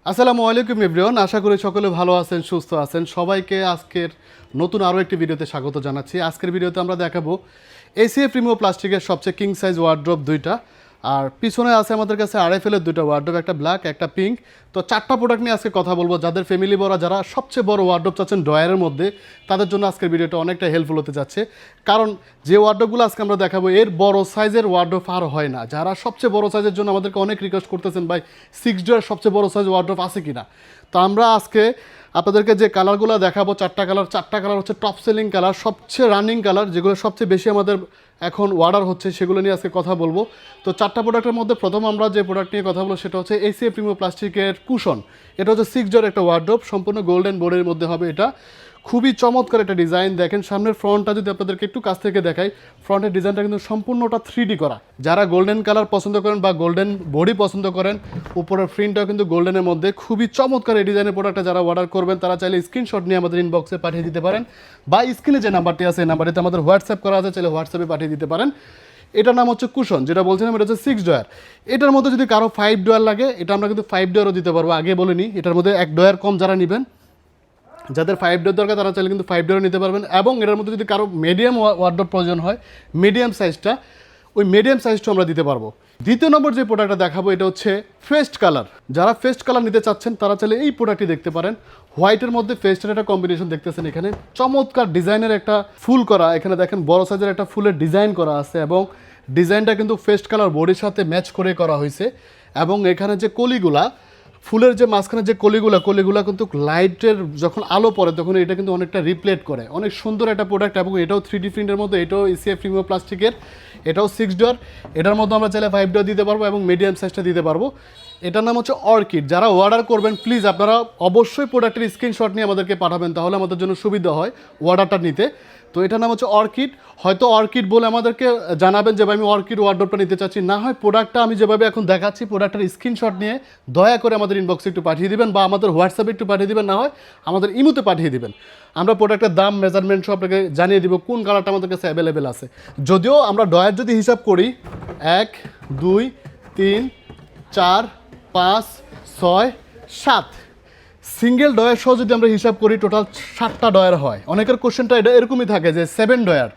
আসসালামু আলাইকুম এভরিওয়ান, আশা করি সকলে ভালো আছেন, সুস্থ আছেন। সবাইকে আজকের নতুন আরও একটি ভিডিওতে স্বাগত জানাচ্ছি। আজকের ভিডিওতে আমরা দেখাবো এসিএফ প্রিমিও প্লাস্টিকের সবচেয়ে কিং সাইজ ওয়ার্ড্রপ দুইটা, আর পিছনে আছে আমাদের কাছে আরএফএল এর দুইটা ওয়ার্ড্রপ, একটা ব্ল্যাক একটা পিঙ্ক। তো চারটা প্রোডাক্ট নিয়ে আজকে কথা বলবো। যাদের ফ্যামিলি বড়, যারা সবচেয়ে বড় ওয়ার্ড্রপ চাচ্ছেন ড্রয়ারের মধ্যে, তাদের জন্য আজকের ভিডিওটা অনেকটা হেল্পফুল হতে যাচ্ছে। কারণ যে ওয়ার্ড্রপগুলো আজকে আমরা দেখাবো এর বড় সাইজের ওয়ার্ড্রপ আর হয় না। যারা সবচেয়ে বড় সাইজের জন্য আমাদেরকে অনেক রিকোয়েস্ট করতেছেন, ভাই 6 ডোয়ার সবচেয়ে বড় সাইজ ওয়ার্ড্রপ আছে কিনা। তো আমরা আজকে আপনাদেরকে যে কালারগুলো দেখাবো, চারটা কালার হচ্ছে টপ সেলিং কালার, সবচেয়ে রানিং কালার, যেগুলো সবচেয়ে বেশি আমাদের এখন অর্ডার হচ্ছে, সেগুলো নিয়ে আজকে কথা বলবো। তো চারটা প্রোডাক্টের মধ্যে প্রথম আমরা যে প্রোডাক্ট নিয়ে কথা বলবো সেটা হচ্ছে এসিএফ প্রিমিও প্লাস্টিকের কুশন। এটা হচ্ছে 6 ডোর একটা ওয়ার্ড্রপ, সম্পূর্ণ গোল্ডেন বোর্ডের মধ্যে হবে। এটা খুবই চমৎকার একটা ডিজাইন। দেখেন সামনের ফ্রন্টটা যদি আপনাদেরকে একটু কাছ থেকে দেখাই, ফ্রন্টের ডিজাইনটা কিন্তু সম্পূর্ণটা 3D করা। যারা গোল্ডেন কালার পছন্দ করেন বা গোল্ডেন বডি পছন্দ করেন, উপরের প্রিন্টটাও কিন্তু গোল্ডেনের মধ্যে খুবই চমৎকার। এই ডিজাইনের প্রোডাক্টটা যারা অর্ডার করবেন তারা চাইলে স্ক্রিনশট নিয়ে আমাদের ইনবক্সে পাঠিয়ে দিতে পারেন, বা স্ক্রিনে যে নাম্বারটি আছে এই নাম্বারটিতে আমাদের হোয়াটসঅ্যাপ করা আছে, চাইলে হোয়াটসঅ্যাপে পাঠিয়ে দিতে পারেন। এটার নাম হচ্ছে কুশন, যেটা বলছিলাম এটা হচ্ছে 6 ডয়ার। এটার মধ্যে যদি কারো 5 ডয়ার লাগে, এটা আমরা কিন্তু 5 ডয়ারও দিতে পারবো। আগে বলিনি, এটার মধ্যে 1 ডয়ার কম যারা নেবেন, যাদের 5 ডোর দরকার তারা চাইলে কিন্তু 5 ডোরও নিতে পারবেন। এবং এটার মধ্যে যদি কারো মিডিয়াম ওয়ার্ড্রপ প্রয়োজন হয়, মিডিয়াম সাইজটা, ওই মিডিয়াম সাইজটা আমরা দিতে পারবো। দ্বিতীয় নম্বর যে প্রোডাক্টটা দেখাবো এটা হচ্ছে ফেস্ট কালার। যারা ফেস্ট কালার নিতে চাচ্ছেন তারা চাইলে এই প্রোডাক্টটি দেখতে পারেন। হোয়াইটের মধ্যে ফেস্টের একটা কম্বিনেশন দেখতেছেন, এখানে চমৎকার ডিজাইনের একটা ফুল করা। এখানে দেখেন বড় সাইজের একটা ফুলের ডিজাইন করা আছে, এবং ডিজাইনটা কিন্তু ফেস্ট কালার বডির সাথে ম্যাচ করে করা হয়েছে। এবং এখানে যে কলিগুলা, ফুলের যে মাঝখানে যে কলিগুলা কিন্তু লাইটের যখন আলো পড়ে তখন এটা কিন্তু অনেকটা রিপ্লেট করে। অনেক সুন্দর একটা প্রোডাক্ট, এবং এটাও 3D প্রিন্টের মধ্যে। এটাও এসিএফ প্রিমিও প্লাস্টিকের, এটাও 6 ডোর। এটার মধ্যে আমরা চাইলে 5 ডোর দিতে পারবো এবং মিডিয়াম সাইজটা দিতে পারবো। এটার নাম হচ্ছে অর্কিড। যারা অর্ডার করবেন প্লিজ আপনারা অবশ্যই প্রোডাক্টের স্ক্রিনশট নিয়ে আমাদেরকে পাঠাবেন, তাহলে আমাদের জন্য সুবিধা হয় অর্ডারটা নিতে। তো এটার নাম হচ্ছে অর্কিড। হয়তো অর্কিড বলে আমাদেরকে জানাবেন যে ভাই আমি অর্কিড ওয়ার্ড্রপটা নিতে চাচ্ছি, না হয় প্রোডাক্টটা আমি যেভাবে এখন দেখাচ্ছি প্রোডাক্টের স্ক্রিনশট নিয়ে দয়া করে আমাদের ইনবক্সে একটু পাঠিয়ে দিবেন, বা আমাদের হোয়াটসঅ্যাপে একটু পাঠিয়ে দিবেন, না হয় আমাদের ইমোতে পাঠিয়ে দিবেন। আমরা প্রোডাক্টের দাম, মেজারমেন্ট সব আপনাকে জানিয়ে দিব, কোন কালারটা আমাদের কাছে অ্যাভেলেবেল আছে। যদিও আমরা ডয়ার যদি হিসাব করি 1 2 3 4 5 6 7 সিঙ্গেল ডয়ার সহ যদি আমরা হিসাব করি টোটাল 7টা ডয়ার হয়। অনেকের কোশ্চেনটা এটা এরকমই থাকে যে 7 ডয়ার,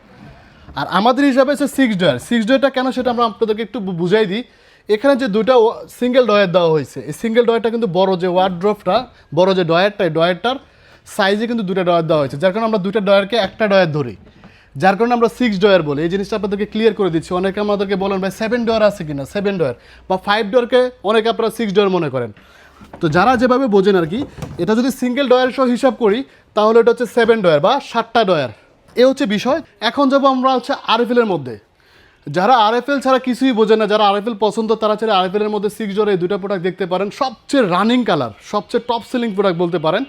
আর আমাদের হিসাবে হচ্ছে 6 ডয়ার। 6 ডয়ারটা কেন সেটা আমরা আপনাদেরকে একটু বুঝাই দিই। এখানে যে দুইটা সিঙ্গেল ডয়ার দেওয়া হয়েছে, এই সিঙ্গেল ডয়ারটা কিন্তু বড় যে ওয়ার্ড্রপটা, বড় যে ডয়ারটা, এই ডয়ারটার সাইজে কিন্তু দুটো ডয়ার দেওয়া হয়েছে, যার কারণে আমরা দুইটা ডয়ারকে একটা ডয়ার ধরি, যার কারণে আমরা 6 ডয়ার বলি। এই জিনিসটা আপনাদেরকে ক্লিয়ার করে দিচ্ছি। অনেকে আমাদেরকে বলেন ভাই 7 ডয়ার আছে কিনা, 7 ডয়ার বা 5 ডয়ারকে অনেকে আপনারা 6 ডয়ার মনে করেন। তো যারা যেভাবে বোঝেন আর কি, এটা যদি সিঙ্গেল ডয়ার সহ হিসাব করি তাহলে এটা হচ্ছে 7 ডয়ার বা 7টা ডয়ার। এ হচ্ছে বিষয়। এখন যাবো আমরা হচ্ছে আরএফএল এর মধ্যে। যারা আরএফএল ছাড়া কিছুই বোঝে না, যারা আরএফএল পছন্দ, তারা চাইলে আরএফএল এর মধ্যে 6 ডোর এই দুটো প্রোডাক্ট দেখতে পারেন। সবচেয়ে রানিং কালার, সবচেয়ে টপ সেলিং প্রোডাক্ট বলতে পারেন।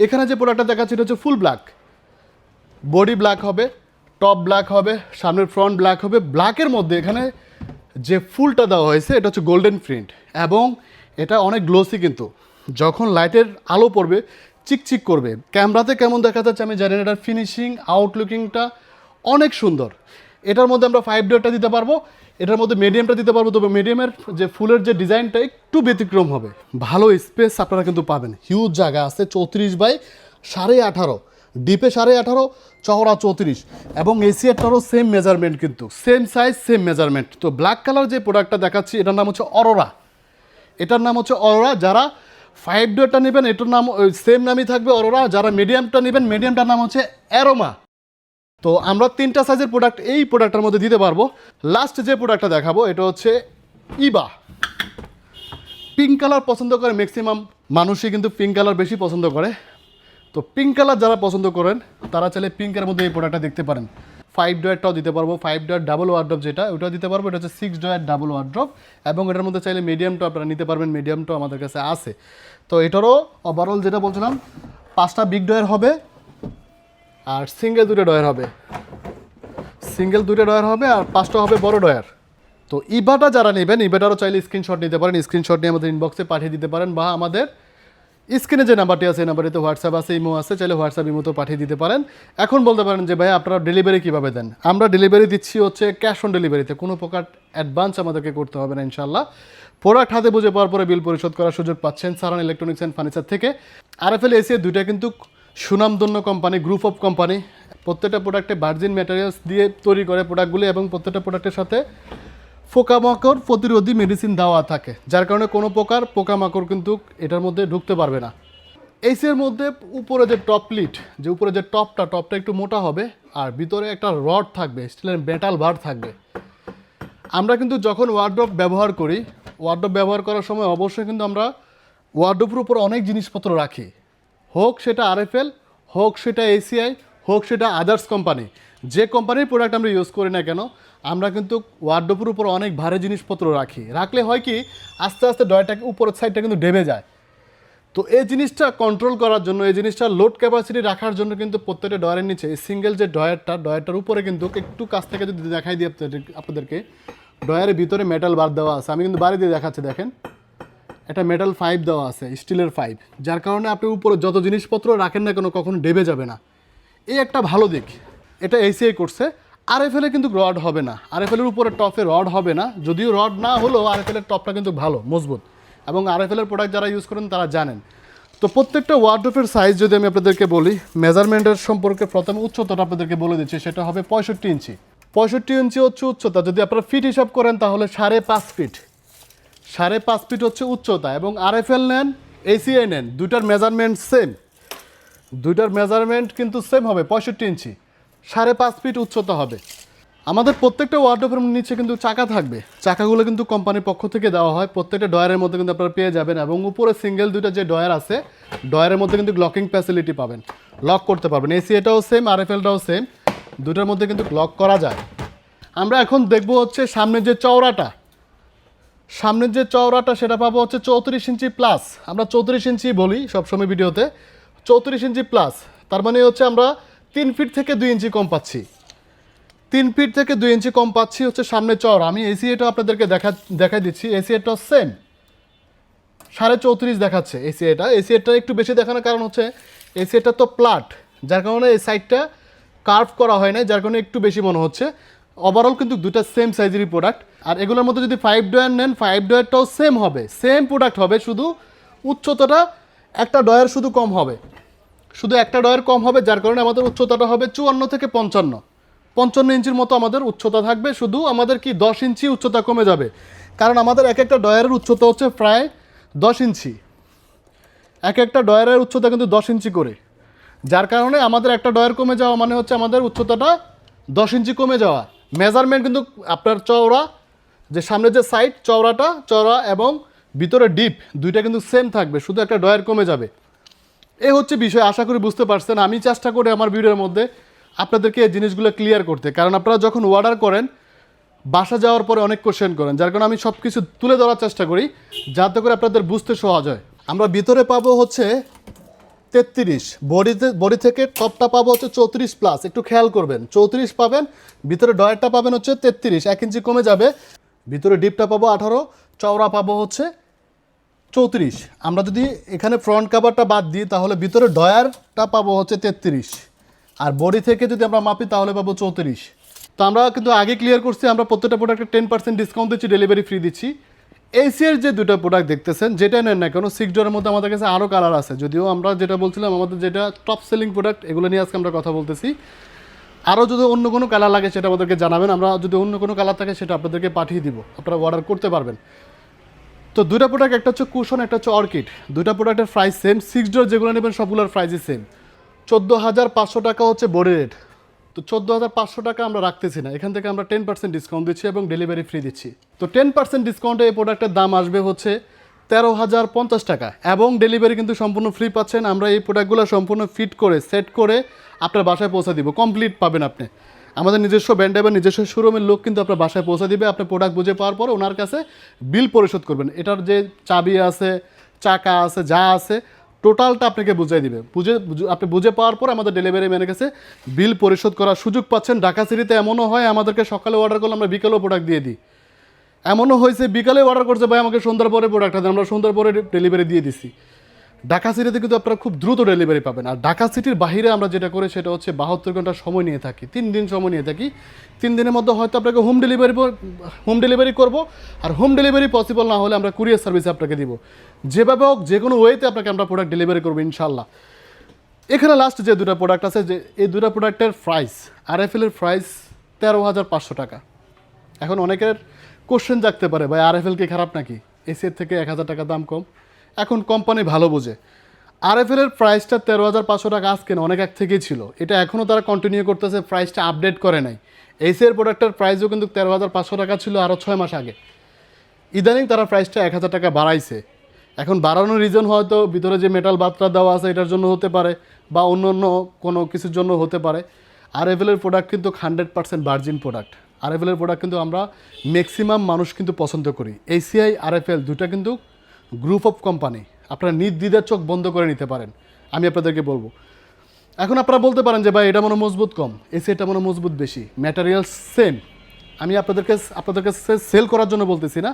এখানে যে প্রোডাক্টটা দেখাচ্ছি এটা হচ্ছে ফুল ব্ল্যাক, বডি ব্ল্যাক হবে, টপ ব্ল্যাক হবে, সামনের ফ্রন্ট ব্ল্যাক হবে। ব্ল্যাকের মধ্যে এখানে যে ফুলটা দেওয়া হয়েছে এটা হচ্ছে গোল্ডেন প্রিন্ট, এবং এটা অনেক গ্লোসি, কিন্তু যখন লাইটের আলো পড়বে চিকচিক করবে। ক্যামেরাতে কেমন দেখা যাচ্ছে আমি জানি না, এটার ফিনিশিং আউটলুকিংটা অনেক সুন্দর। এটার মধ্যে আমরা 5 ডোরটা দিতে পারবো, এটার মধ্যে মিডিয়ামটা দিতে পারবো। তবে মিডিয়ামের যে ফুলের যে ডিজাইনটা একটু ব্যতিক্রম হবে। ভালো স্পেস আপনারা কিন্তু পাবেন, হিউজ জায়গা আছে। 34 বাই 18.5, ডিপে 18.5, চওড়া 34, এবং এসিয়ারটারও সেম মেজারমেন্ট, কিন্তু সেম সাইজ সেম মেজারমেন্ট। তো ব্ল্যাক কালার যে প্রোডাক্টটা দেখাচ্ছি এটার নাম হচ্ছে অরোরা। এটার নাম হচ্ছে অরোরা। যারা 5 ডোরটা নেবেন এটার নাম সেম নামই থাকবে অরোরা। যারা মিডিয়ামটা নেবেন মিডিয়ামটার নাম হচ্ছে অ্যারোমা। তো আমরা 3টা সাইজের প্রোডাক্ট এই প্রোডাক্টটার মধ্যে দিতে পারবো। লাস্ট যে প্রোডাক্টটা দেখাবো এটা হচ্ছে ইবা। পিঙ্ক কালার পছন্দ করে ম্যাক্সিমাম মানুষই, কিন্তু পিঙ্ক কালার বেশি পছন্দ করে। তো পিঙ্ক কালার যারা পছন্দ করেন তারা চাইলে পিঙ্কের মধ্যে এই প্রোডাক্টটা দেখতে পারেন। 5 ডয়ারটাও দিতে পারবো, 5 ডয়ার ডাবল ওয়ার্ড্রপ যেটা, ওটাও দিতে পারবো। এটা হচ্ছে 6 ডয়ার ডাবল ওয়ার্ড্রপ, এবং এটার মধ্যে চাইলে মিডিয়ামটা আপনারা নিতে পারবেন। মিডিয়ামটাও আমাদের কাছে আছে। তো এটারও ওভারঅল যেটা বলছিলাম 5টা বিগ ডয়ার হবে, আর সিঙ্গেল 2টা ডয়ার হবে, সিঙ্গেল 2টা ডয়ার হবে, আর 5টা হবে বড় ডয়ার। তো ইবাটা যারা নেবেন, ইবাটারও চাইলে স্ক্রিনশট নিতে পারেন। স্ক্রিনশট নিয়ে আমাদের ইনবক্সে পাঠিয়ে দিতে পারেন, বা আমাদের স্ক্রিনে যে নাম্বারটি আছে এই নাম্বারটিতে হোয়াটসঅ্যাপ আছে, ইমো আছে, চাইলে হোয়াটসঅ্যাপ ইমোতে পাঠিয়ে দিতে পারেন। এখন বলতে পারেন যে ভাই আপনারা ডেলিভারি কীভাবে দেন? আমরা ডেলিভারি দিচ্ছি হচ্ছে ক্যাশ অন ডেলিভারিতে, কোনো প্রকার অ্যাডভান্স আমাদেরকে করতে হবে না ইনশাল্লাহ। প্রোডাক্ট হাতে বুঝে পাওয়ার পরে বিল পরিশোধ করার সুযোগ পাচ্ছেন সারান ইলেকট্রনিক্স অ্যান্ড ফার্নিচার থেকে। আরএফএল এসি দুইটা কিন্তু সুনামধন্য কোম্পানি, গ্রুপ অফ কোম্পানি। প্রত্যেকটা প্রোডাক্টে ভার্জিন ম্যাটেরিয়ালস দিয়ে তৈরি করে প্রোডাক্টগুলি, এবং প্রত্যেকটা প্রোডাক্টের সাথে পোকামাকড় প্রতিরোধী মেডিসিন দেওয়া থাকে, যার কারণে কোনো প্রকার পোকামাকড় কিন্তু এটার মধ্যে ঢুকতে পারবে না। এসির মধ্যে উপরে যে টপ লিড, যে উপরে যে টপটা একটু মোটা হবে, আর ভিতরে একটা রড থাকবে, স্টিলের মেটাল বার থাকবে। আমরা কিন্তু যখন ওয়ার্ড্রপ ব্যবহার করি, ওয়ার্ড্রপ ব্যবহার করার সময় অবশ্যই কিন্তু আমরা ওয়ার্ড্রপের উপর অনেক জিনিসপত্র রাখি, হোক সেটা আরএফএল, হোক সেটা এসিআই, হোক সেটা আদার্স কোম্পানি। যে কোম্পানির প্রোডাক্ট আমরা ইউজ করি না কেন, আমরা কিন্তু ওয়ার্ড্রপের উপর অনেক ভারী জিনিসপত্র রাখি। রাখলে হয় কি, আস্তে আস্তে ডয়ারটাকে উপরের সাইডটা কিন্তু ডেবে যায়। তো এই জিনিসটা কন্ট্রোল করার জন্য, এই জিনিসটা লোড ক্যাপাসিটি রাখার জন্য কিন্তু প্রত্যেকটা ডয়ারের নিচে এই সিঙ্গেল যে ডয়ারটার উপরে কিন্তু একটু কাছ থেকে যদি দেখাই দিই আপনাদেরকে, ডয়ারের ভিতরে মেটাল বার দেওয়া আছে। আমি কিন্তু বাড়ি দিয়ে দেখাচ্ছি, দেখেন একটা মেটাল পাইপ দেওয়া আছে, স্টিলের পাইপ, যার কারণে আপনি উপরে যত জিনিসপত্র রাখেন না কেন কখনো ডেবে যাবে না। এই একটা ভালো দিক, এটা এসিআই করছে। আরএফএল কিন্তু রড হবে না, আরএফএলের উপরে টপে রড হবে না। যদিও রড না হলেও আরএফএলের টপটা কিন্তু ভালো মজবুত, এবং আরএফএলের প্রোডাক্ট যারা ইউজ করেন তারা জানেন। তো প্রত্যেকটা ওয়ার্ড্রপের সাইজ যদি আমি আপনাদেরকে বলি, মেজারমেন্টের সম্পর্কে প্রথমে উচ্চতাটা আপনাদেরকে বলে দিচ্ছি, সেটা হবে 65 ইঞ্চি। 65 ইঞ্চি হচ্ছে উচ্চতা। যদি আপনারা ফিট হিসাব করেন তাহলে 5.5 ফিট, 5.5 ফিট হচ্ছে উচ্চতা। এবং আরএফএল নেন, এসিআই নেন, দুইটার মেজারমেন্ট সেম, দুইটার মেজারমেন্ট কিন্তু সেম হবে, 65 ইঞ্চি, 5.5 ফিট উচ্চতা হবে। আমাদের প্রত্যেকটা ওয়ার্ড্রপের নিচে কিন্তু চাকা থাকবে, চাকাগুলো কিন্তু কোম্পানির পক্ষ থেকে দেওয়া হয়। প্রত্যেকটা ডয়ারের মধ্যে কিন্তু আপনারা পেয়ে যাবেন, এবং উপরে সিঙ্গেল দুইটা যে ডয়ার আছে, ডয়ারের মধ্যে কিন্তু লকিং ফ্যাসিলিটি পাবেন, লক করতে পারবেন। এসিআইটাও সেম, আরএফএলটাও সেম, দুটার মধ্যে কিন্তু লক করা যায়। আমরা এখন দেখব হচ্ছে সামনের যে চওড়াটা, সেটা পাবো হচ্ছে 34 ইঞ্চি প্লাস। আমরা 34 ইঞ্চি বলি সবসময় ভিডিওতে, 34 ইঞ্চি প্লাস। তার মানে হচ্ছে আমরা 3 ফিট থেকে 2 ইঞ্চি কম পাচ্ছি, 3 ফিট থেকে 2 ইঞ্চি কম পাচ্ছি হচ্ছে সামনে চওড়া। আমি এসিআইটা আপনাদেরকে দেখাই দিচ্ছি, এসিআইটা সেম 34.5 দেখাচ্ছে। এসিআইটা একটু বেশি দেখানোর কারণ হচ্ছে এসিআইটা তো প্লাট, যার কারণে এই সাইডটা কার্ভ করা হয় না, যার কারণে একটু বেশি মনে হচ্ছে। ওভারঅল কিন্তু দুটা সেম সাইজেরই প্রোডাক্ট। আর এগুলোর মধ্যে যদি 5 ডয়ার নেন, 5 ডয়ারটাও সেম হবে, সেম প্রোডাক্ট হবে, শুধু উচ্চতাটা একটা ডয়ার শুধু কম হবে, শুধু একটা ডয়ার কম হবে, যার কারণে আমাদের উচ্চতাটা হবে 54 থেকে 55 ইঞ্চির মতো আমাদের উচ্চতা থাকবে। শুধু আমাদের কি 10 ইঞ্চি উচ্চতা কমে যাবে, কারণ আমাদের এক একটা ডয়ারের উচ্চতা হচ্ছে প্রায় 10 ইঞ্চি, এক একটা ডয়ারের উচ্চতা কিন্তু 10 ইঞ্চি করে, যার কারণে আমাদের একটা ডয়ার কমে যাওয়া মানে হচ্ছে আমাদের উচ্চতাটা 10 ইঞ্চি কমে যাওয়া। মেজারমেন্ট কিন্তু আপনার চওড়া, যে সামনে যে সাইড চওড়া এবং ভিতরে ডিপ, দুইটা কিন্তু সেম থাকবে, শুধু একটা ডয়ার কমে যাবে। এই হচ্ছে বিষয়, আশা করি বুঝতে পারছেন। আমি চেষ্টা করি আমার ভিডিওর মধ্যে আপনাদেরকে এই জিনিসগুলো ক্লিয়ার করতে, কারণ আপনারা যখন অর্ডার করেন বাসা যাওয়ার পরে অনেক কোশ্চেন করেন, যার কারণে আমি সব কিছু তুলে ধরার চেষ্টা করি যাতে করে আপনাদের বুঝতে সহজ হয়। আমরা ভিতরে পাবো হচ্ছে 33, বডি থেকে টপটা পাবো হচ্ছে 34 প্লাস, একটু খেয়াল করবেন 34 পাবেন, ভিতরে ডয়ারটা পাবেন হচ্ছে 33, 1 ইঞ্চি কমে যাবে। ভিতরে ডিপটা পাবো 18, চওড়া পাবো হচ্ছে 34। আমরা যদি এখানে ফ্রন্ট কাভারটা বাদ দিই তাহলে ভিতরে ডয়ারটা পাবো হচ্ছে 33, আর বডি থেকে যদি আমরা মাপি তাহলে পাবো 34। তো আমরা কিন্তু আগে ক্লিয়ার করছি, আমরা প্রত্যেকটা প্রোডাক্টে 10% ডিসকাউন্ট দিচ্ছি, ডেলিভারি ফ্রি দিচ্ছি। এসিআর যে দুটো প্রোডাক্ট দেখতেছেন, যেটা নেন না কেন, 6 ডোরের মধ্যে আমাদের কাছে আরও কালার আছে, যদিও আমরা যেটা বলছিলাম আমাদের যেটা টপ সেলিং প্রোডাক্ট, এগুলো নিয়ে আজকে আমরা কথা বলতেছি। আরও যদি অন্য কোনো কালার লাগে সেটা আমাদেরকে জানাবেন, আমরা যদি অন্য কোনো কালার থাকে সেটা আপনাদেরকে পাঠিয়ে দিব, আপনারা অর্ডার করতে পারবেন। তো দুটা প্রোডাক্ট, একটা হচ্ছে কুশন, একটা হচ্ছে অর্কিড, দুটা প্রোডাক্টের প্রাইস সেম। 6 ডোর যেগুলো নেবেন সবগুলোর প্রাইসই সেম। 14,500 টাকা হচ্ছে বডি রেট। তো 14,500 টাকা আমরা রাখতেছি না, এখান থেকে আমরা 10% ডিসকাউন্ট দিচ্ছি এবং ডেলিভারি ফ্রি দিচ্ছি। তো 10% ডিসকাউন্টে এই প্রোডাক্টের দাম আসবে হচ্ছে 13,050 টাকা, এবং ডেলিভারি কিন্তু সম্পূর্ণ ফ্রি পাচ্ছেন। আমরা এই প্রোডাক্টগুলো সম্পূর্ণ ফিট করে সেট করে আপনার বাসায় পৌঁছে দিব, কমপ্লিট পাবেন আপনি। আমাদের নিজস্ব ব্র্যান্ড এবং নিজস্ব শোরুমের লোক কিন্তু আপনার বাসায় পৌঁছে দিবে। আপনি প্রোডাক্ট বুঝে পাওয়ার পর ওনার কাছে বিল পরিশোধ করবেন, এটার যে চাবি আছে, চাকা আছে, যা আছে টোটালটা আপনাকে বুঝিয়ে দিবে। আপনি বুঝে পাওয়ার পর আমাদের ডেলিভারি ম্যানের কাছে বিল পরিশোধ করার সুযোগ পাচ্ছেন। ঢাকা সিটিতে এমনও হয় আমাদেরকে সকালে অর্ডার করলে আমরা বিকেলেও প্রোডাক্ট দিয়ে দিই। এমনও হয়েছে বিকালে অর্ডার করছে ভাই আমাকে সন্ধ্যার পরে প্রোডাক্টটা দেন, আমরা সন্ধ্যার পরে ডেলিভারি দিয়ে দিছি। ঢাকা সিটিতে কিন্তু আপনারা খুব দ্রুত ডেলিভারি পাবেন। আর ঢাকা সিটির বাইরে আমরা যেটা করি সেটা হচ্ছে 72 ঘন্টা সময় নিয়ে থাকি, 3 দিন সময় নিয়ে থাকি। 3 দিনের মধ্যে হয়তো আপনাকে হোম ডেলিভারি করব, আর হোম ডেলিভারি পসিবল না হলে আমরা কুরিয়ার সার্ভিস আপনাকে দিব। যেভাবে হোক যে কোনো ওয়েতে আপনাকে আমরা প্রোডাক্ট ডেলিভারি করবো ইনশাল্লাহ। এখানে লাস্ট যে দুটো প্রোডাক্ট আছে, যে এই দুটো প্রোডাক্টের প্রাইস, RFL এর প্রাইস 13,500 টাকা। এখন অনেকের কোশ্চেন জাগতে পারে, ভাই RFL কি খারাপ নাকি, এসির থেকে 1,000 টাকা দাম কম। এখন কোম্পানি ভালো বোঝে। RFL এর প্রাইসটা 13,500 টাকা আজকে না, অনেক এক থেকেই ছিল, এটা এখনও তারা কন্টিনিউ করতেছে, প্রাইসটা আপডেট করে নাই। এসির প্রোডাক্টের প্রাইসও কিন্তু 13,500 টাকা ছিল আরও 6 মাস আগে। ইদানিং তারা প্রাইসটা 1,000 টাকা বাড়াইছে। এখন বাড়ানোর রিজন হয়তো ভিতরে যে মেটাল বাতরা দেওয়া আছে এটার জন্য হতে পারে, বা অন্য অন্য কোনো কিছুর জন্য হতে পারে। RFL এর প্রোডাক্ট কিন্তু 100% ভার্জিন প্রোডাক্ট। RFL এর প্রোডাক্ট কিন্তু আমরা ম্যাক্সিমাম মানুষ কিন্তু পছন্দ করি। ACI RFL দুটা কিন্তু গ্রুপ অফ কোম্পানি, আপনারা নির্দ্বিধায় চোখ বন্ধ করে নিতে পারেন, আমি আপনাদেরকে বলবো। এখন আপনারা বলতে পারেন যে ভাই এটা মনে মজবুত কম, এটা মনে মজবুত বেশি, ম্যাটেরিয়াল সেম। আমি আপনাদেরকে সেল করার জন্য বলতেছি না,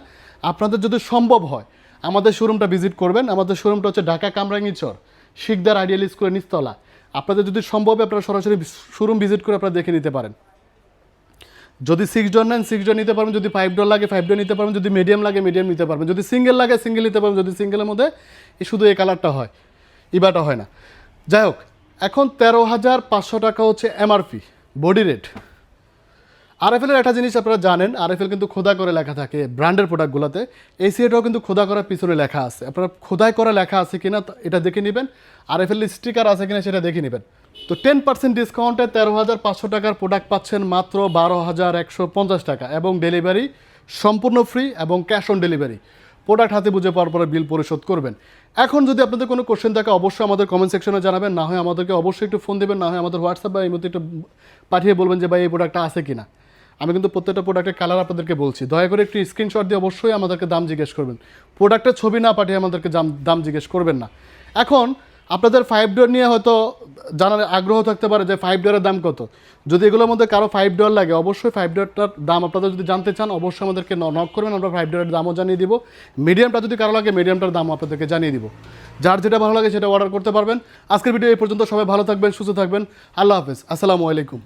আপনাদের যদি সম্ভব হয় আমাদের শোরুমটা ভিজিট করবেন। আমাদের শোরুমটা হচ্ছে ঢাকা কামরাঙ্গীরচর, শিকদার আইডিয়াল স্কুলের নিচতলা। আপনাদের যদি সম্ভব হয় আপনারা সরাসরি শোরুম ভিজিট করে আপনারা দেখে নিতে পারেন। যদি 6 ডোর নেন 6 ডোর নিতে পারবেন, যদি 5 ডোর লাগে 5 ডোর নিতে পারবেন, যদি মিডিয়াম লাগে মিডিয়াম নিতে পারবেন, যদি সিঙ্গেল লাগে সিঙ্গেল নিতে পারবেন, যদি সিঙ্গেলের মধ্যে শুধু এই কালারটা হয়, ইবাটা হয় না। যাই হোক, এখন 13,500 টাকা হচ্ছে MRP বডি রেট। RFL এর একটা জিনিস আপনারা জানেন, RFL কিন্তু খোদা করে লেখা থাকে ব্র্যান্ডের প্রোডাক্টগুলোতে। ACIটাও কিন্তু খোদা করার পিছনে লেখা আছে, আপনারা খোদাই করা লেখা আছে কিনা এটা দেখে নেবেন, RFL স্টিকার আছে কিনা সেটা দেখে নেবেন। তো 10% ডিসকাউন্টে 13,500 টাকার প্রোডাক্ট পাচ্ছেন মাত্র 12,150 টাকা, এবং ডেলিভারি সম্পূর্ণ ফ্রি এবং ক্যাশ অন ডেলিভারি। প্রোডাক্ট হাতে বুঝে পাওয়ার পরে বিল পরিশোধ করবেন। এখন যদি আপনাদের কোনো কোশ্চেন থাকে অবশ্যই আমাদের কমেন্ট সেকশনে জানাবেন, না হয় আমাদেরকে অবশ্যই একটু ফোন দেবেন, না হয় আমাদের হোয়াটসঅ্যাপ বা এই মধ্যে একটু পাঠিয়ে বলবেন যে ভাই এই প্রোডাক্টটা আছে কিনা। আমি কিন্তু প্রত্যেকটা প্রোডাক্টের কালার আপনাদেরকে বলছি, দয়া করে একটু স্ক্রিনশট দিয়ে অবশ্যই আমাদেরকে দাম জিজ্ঞেস করবেন। প্রোডাক্টের ছবি না পাঠিয়ে আমাদেরকে দাম জিজ্ঞেস করবেন না। এখন আপনাদের 5 ডোর নিয়ে হয়তো জানার আগ্রহ থাকতে পারে যে 5 ডোরের দাম কত। যদি এগুলোর মধ্যে কারো 5 ডোর লাগে অবশ্যই 5 ডোরটার দাম আপনারা যদি জানতে চান অবশ্যই আমাদেরকে নক করবেন, আমরা 5 ডোরের দামও জানিয়ে দিব। মিডিয়ামটা যদি কারো লাগে মিডিয়ামটার দামও আপনাদেরকে জানিয়ে দিব। যার যেটা ভালো লাগে সেটা অর্ডার করতে পারবেন। আজকের ভিডিও এই পর্যন্ত, সবাই ভালো থাকবেন, সুস্থ থাকবেন, আল্লাহ হাফেজ, আসসালামু আলাইকুম।